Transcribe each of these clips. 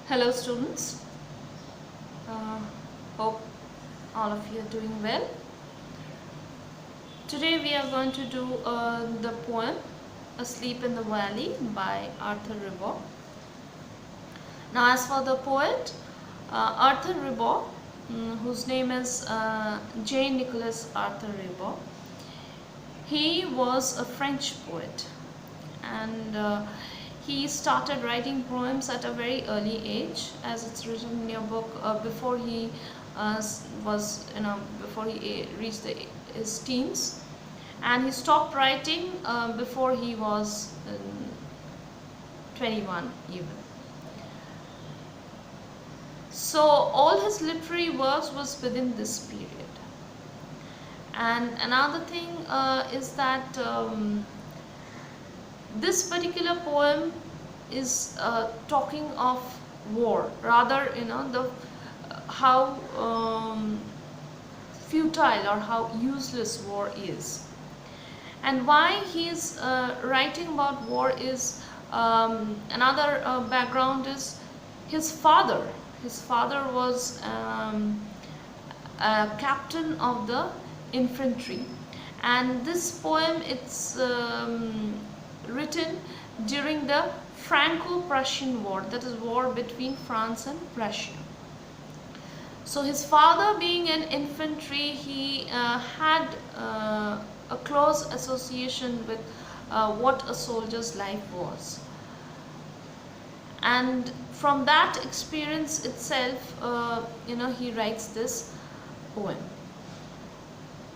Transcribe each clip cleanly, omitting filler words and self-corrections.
Hello students, uh, hope all of you are doing well. Today we are going to do the poem Asleep in the Valley by Arthur Rimbaud. Now as for the poet, Arthur Rimbaud, whose name is J. Nicholas Arthur Rimbaud, he was a French poet, and he started writing poems at a very early age, as it's written in your book. Before he reached his teens, and he stopped writing before he was 21 even. So all his literary works was within this period. And another thing is that this particular poem is talking of war, rather how futile or how useless war is. And why he is writing about war is another background is his father. His father was a captain of the infantry, and this poem it's written during the Franco-Prussian War, that is war between France and Prussia. So his father being an infantry, he had a close association with what a soldier's life was. And from that experience itself, he writes this poem.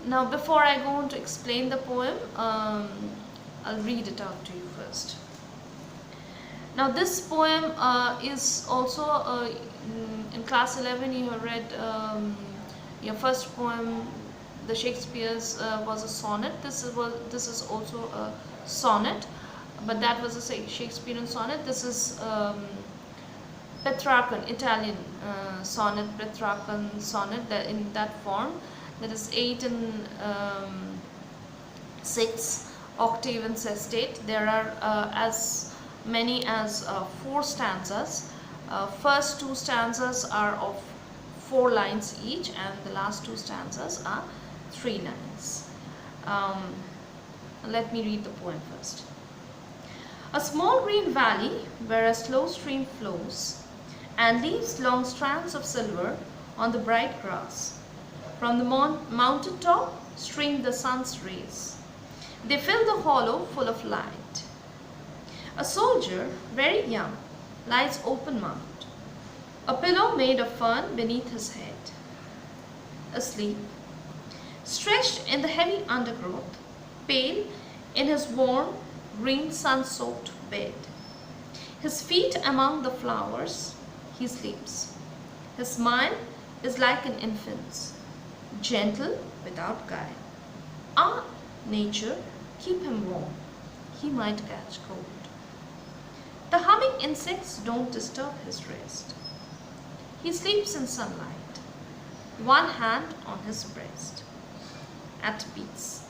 Now before I go on to explain the poem, I'll read it out to you first. Now this poem is also in class 11 you have read your first poem, the Shakespeare's was a sonnet. This is also a sonnet, but that was a Shakespearean sonnet. This is Petrarchan, Italian sonnet, Petrarchan sonnet, that in that form, that is 8 and 6 octave and sestate. There are as many as 4 stanzas. First 2 stanzas are of 4 lines each, and the last 2 stanzas are 3 lines. Let me read the poem first. A small green valley where a slow stream flows and leaves long strands of silver on the bright grass. From the mountain top stream the sun's rays. They fill the hollow full of light. A soldier, very young, lies open-mouthed, a pillow made of fern beneath his head, asleep, stretched in the heavy undergrowth, pale in his warm, green sun-soaked bed. His feet among the flowers, he sleeps. His smile is like an infant's, gentle without guile. Ah, nature, keep him warm. He might catch cold. The humming insects don't disturb his rest. He sleeps in sunlight, one hand on his breast, at peace.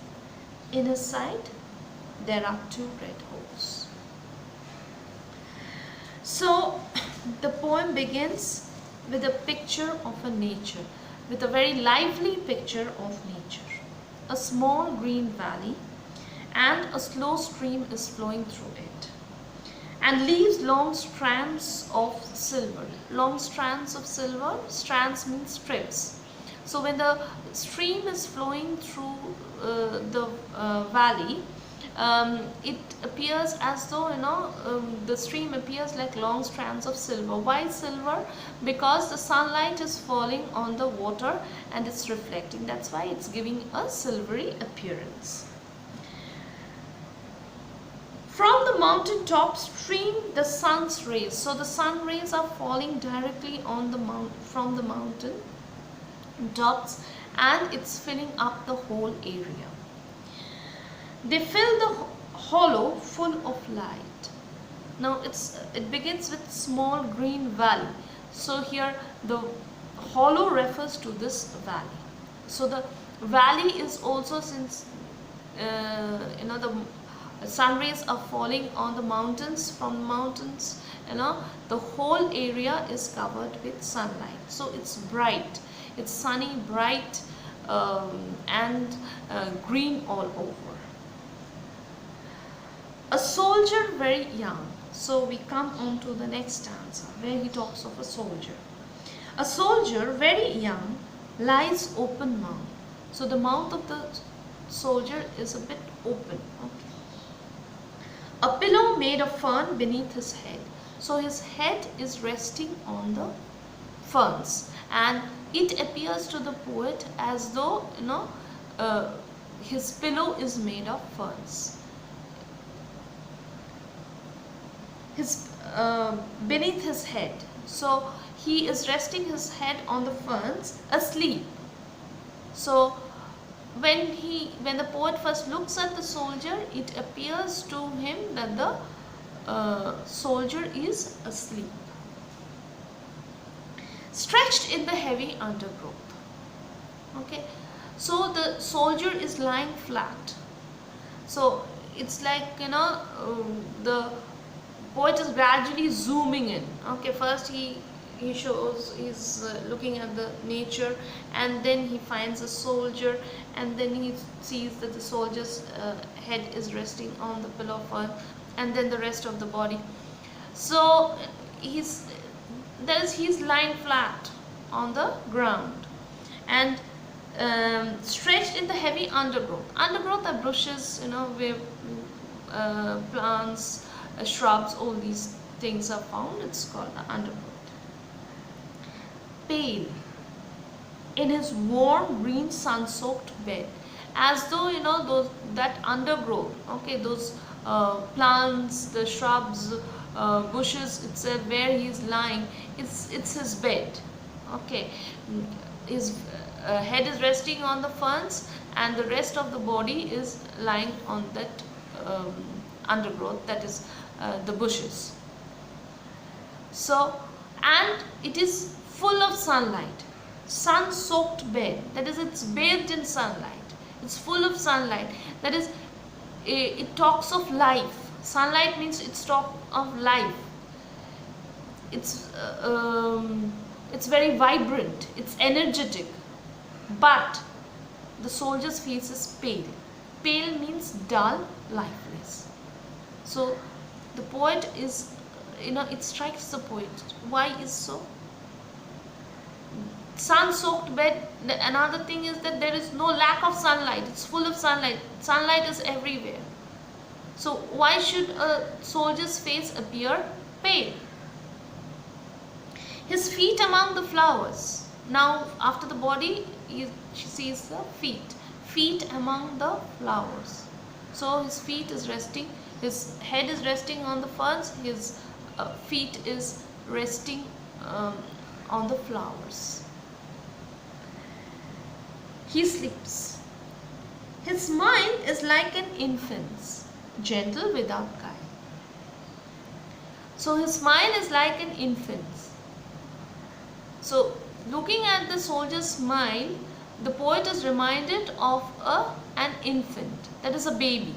In his side, there are 2 red holes. So, the poem begins with a picture of a nature, with a very lively picture of nature. A small green valley, and a slow stream is flowing through it, and leaves long strands of silver. Long strands of silver, strands means strips. So when the stream is flowing through the valley, it appears as though the stream appears like long strands of silver. Why silver? Because the sunlight is falling on the water and it's reflecting. That's why it's giving a silvery appearance. From the mountain top stream the sun's rays. So the sun rays are falling directly on the from the mountain tops, and it's filling up the whole area. They fill the hollow full of light. Now it begins with small green valley. So here the hollow refers to this valley. So the valley is also, since the sun rays are falling on the mountains. From the mountains, the whole area is covered with sunlight, so it's bright, it's sunny, bright, and green all over. A soldier very young. So we come on to the next stanza where he talks of a soldier. A soldier very young lies open mouth. So the mouth of the soldier is a bit open. Okay. A pillow made of fern beneath his head. So his head is resting on the ferns, and it appears to the poet as though his pillow is made of ferns. His beneath his head, so he is resting his head on the ferns, asleep. So when the poet first looks at the soldier, it appears to him that the soldier is asleep, stretched in the heavy undergrowth. Okay, so the soldier is lying flat. So it's like the poet is gradually zooming in. Okay, first he's looking at the nature, and then he finds a soldier, and then he sees that the soldier's head is resting on the pillow of fern, and then the rest of the body. So he's lying flat on the ground, and stretched in the heavy undergrowth. Undergrowth are bushes, where plants, shrubs, all these things are found. It's called the undergrowth. Pale in his warm green sun-soaked bed, as though that undergrowth, okay, those plants, the shrubs, bushes itself, where he is lying, it's his bed. Okay, his head is resting on the ferns, and the rest of the body is lying on that undergrowth, that is the bushes. So, and it is full of sunlight, sun-soaked bed, that is, it's bathed in sunlight, it's full of sunlight, that is, it talks of life. Sunlight means it's talk of life. It's very vibrant, it's energetic, but the soldier's face is pale. Pale means dull, lifeless. So the poet is, it strikes the poet. Why is so? Sun-soaked bed. Another thing is that there is no lack of sunlight. It's full of sunlight. Sunlight is everywhere. So why should a soldier's face appear pale? His feet among the flowers. Now after the body, she sees the feet. Feet among the flowers. So his feet is resting. His head is resting on the ferns. His feet is resting on the flowers. He sleeps. His smile is like an infant's, gentle without guile. So his smile is like an infant's. So looking at the soldier's smile, the poet is reminded of an infant, that is a baby.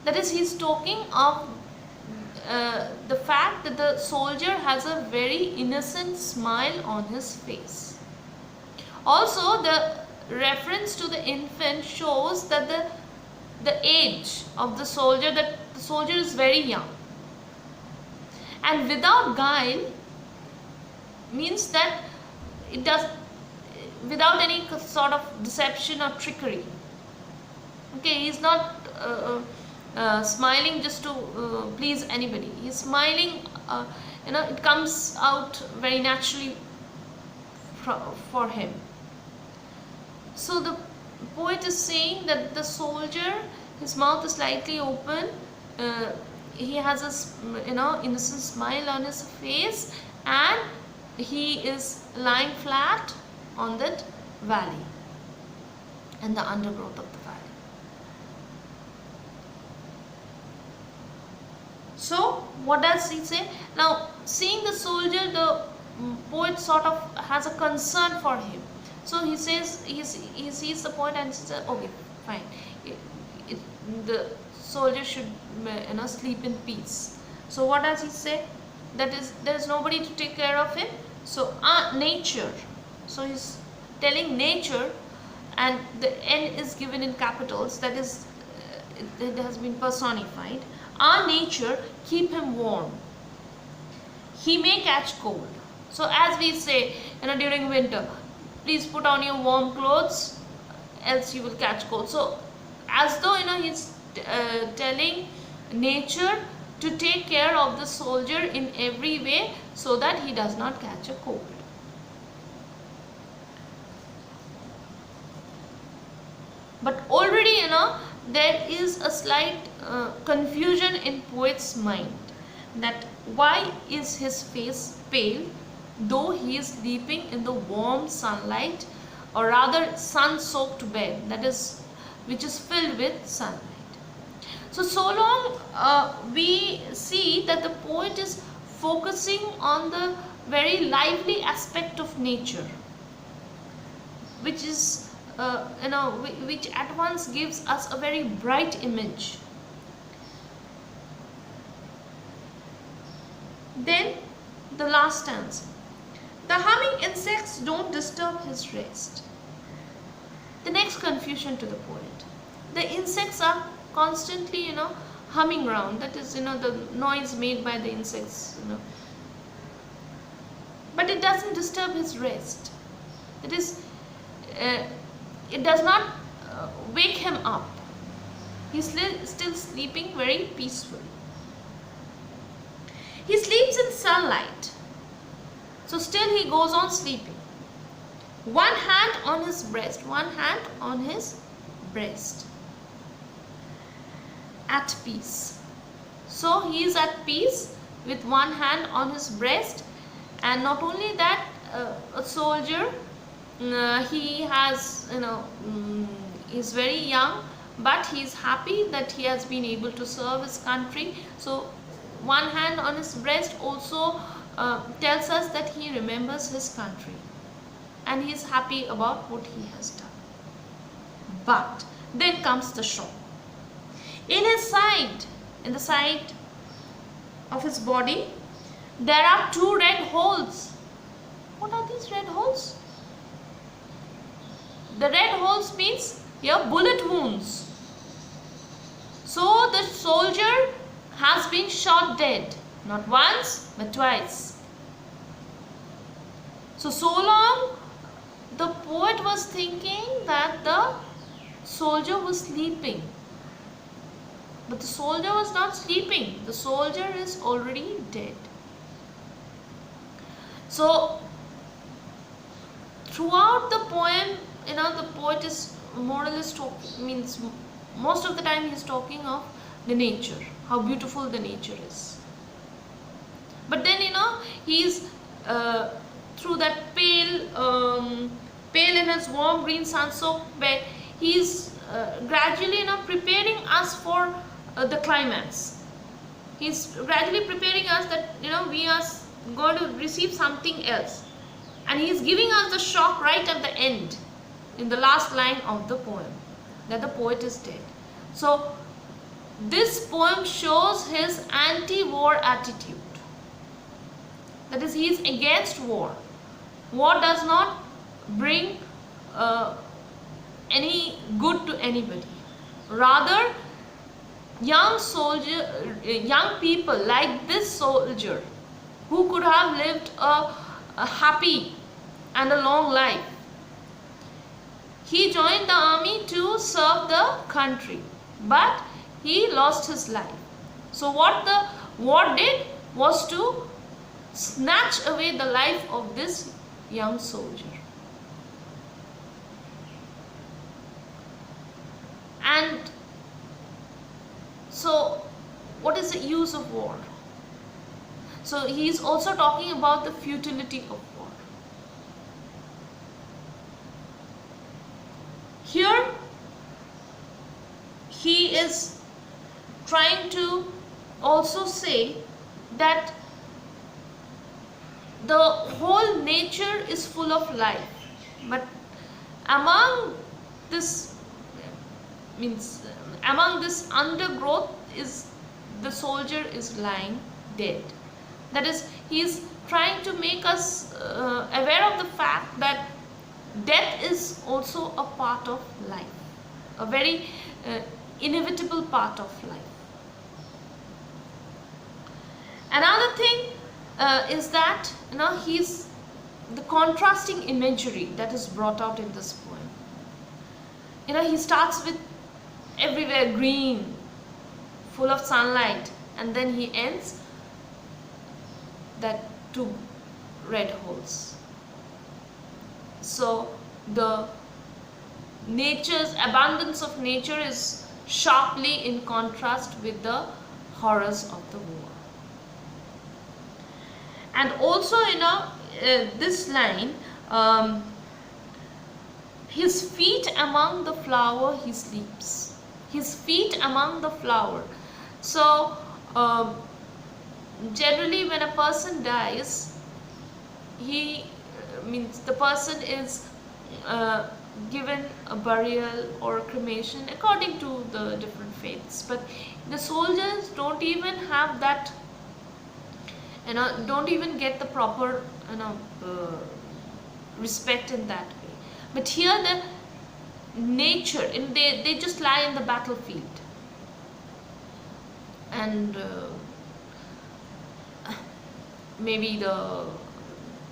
That is, he is talking of the fact that the soldier has a very innocent smile on his face. Also, the reference to the infant shows that the age of the soldier, that the soldier is very young. And without guile means that it does, without any sort of deception or trickery. Okay, he is not smiling just to please anybody. He is smiling, it comes out very naturally for him. So the poet is saying that the soldier, his mouth is slightly open, he has a innocent smile on his face, and he is lying flat on that valley and the undergrowth of the valley. So what does he say? Now, seeing the soldier, the poet sort of has a concern for him. So he says, he sees the poet and says, okay, fine. The soldier should sleep in peace. So what does he say? That is, there is nobody to take care of him. So nature. So he's telling nature, and the N is given in capitals. That is, it has been personified. Our nature keep him warm. He may catch cold. So as we say, during winter, please put on your warm clothes, else you will catch cold. So as though he's telling nature to take care of the soldier in every way so that he does not catch a cold. But already there is a slight confusion in poet's mind, that why is his face pale though he is sleeping in the warm sunlight, or rather sun-soaked bed, that is, which is filled with sunlight. So long we see that the poet is focusing on the very lively aspect of nature, which is which at once gives us a very bright image. Then the last stanza. The humming insects don't disturb his rest. The next confusion to the poet. The insects are constantly, humming around. That is, the noise made by the insects, But it doesn't disturb his rest. That is, it does not wake him up. He's still sleeping very peacefully. He sleeps in sunlight. So still he goes on sleeping. One hand on his breast, one hand on his breast. At peace. So he is at peace with one hand on his breast. And not only that, a soldier, he has, is very young, but he is happy that he has been able to serve his country. So one hand on his breast also tells us that he remembers his country and he is happy about what he has done. But then comes the shock. In his side, in the side of his body, there are two red holes. What are these red holes? The red holes means here bullet wounds. So the soldier has been shot dead, not once but twice. So long the poet was thinking that the soldier was sleeping, but the soldier was not sleeping. The soldier is already dead. So throughout the poem, the poet is more or less talking, means most of the time he is talking of the nature, how beautiful the nature is. But then he's through that pale in his warm green sun-soaked bed, he's gradually preparing us for the climax. He's gradually preparing us that we are going to receive something else, and he's giving us the shock right at the end, in the last line of the poem, that the poet is dead. So this poem shows his anti-war attitude. That is, he is against war. War does not bring any good to anybody. Rather, young people like this soldier, who could have lived a happy and a long life, he joined the army to serve the country, but he lost his life. So what the war did was to snatch away the life of this young soldier. And so what is the use of war? So he is also talking about the futility of war. Here he is trying to also say that the whole nature is full of life, but among this means among this undergrowth is the soldier is lying dead. That is, he is trying to make us aware of the fact that death is also a part of life, a very inevitable part of life. Another thing is that he's the contrasting imagery that is brought out in this poem. He starts with everywhere green, full of sunlight, and then he ends that two red holes. So the nature's abundance of nature is sharply in contrast with the horrors of the war. And also, this line, his feet among the flower he sleeps. His feet among the flower. So, generally when a person dies, the person is given a burial or a cremation according to the different faiths. But the soldiers don't even have that, don't even get the proper respect in that way. But here the nature, they just lie in the battlefield, and maybe the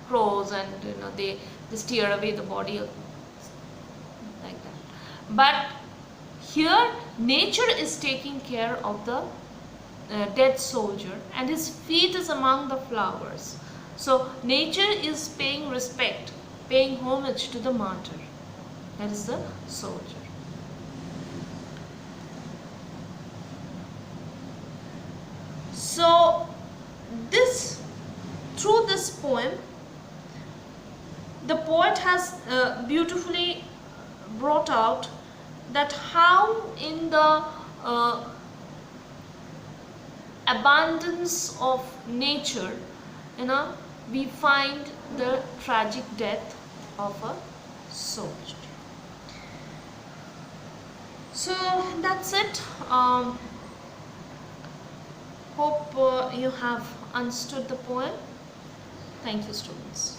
crows, and they steer away the body like that. But here nature is taking care of the dead soldier, and his feet is among the flowers. So nature is paying respect, paying homage to the martyr, that is the soldier. So through this poem, the poet has beautifully brought out that how in the abundance of nature, we find the tragic death of a soldier. So that's it. Hope you have understood the poem. Thank you, students.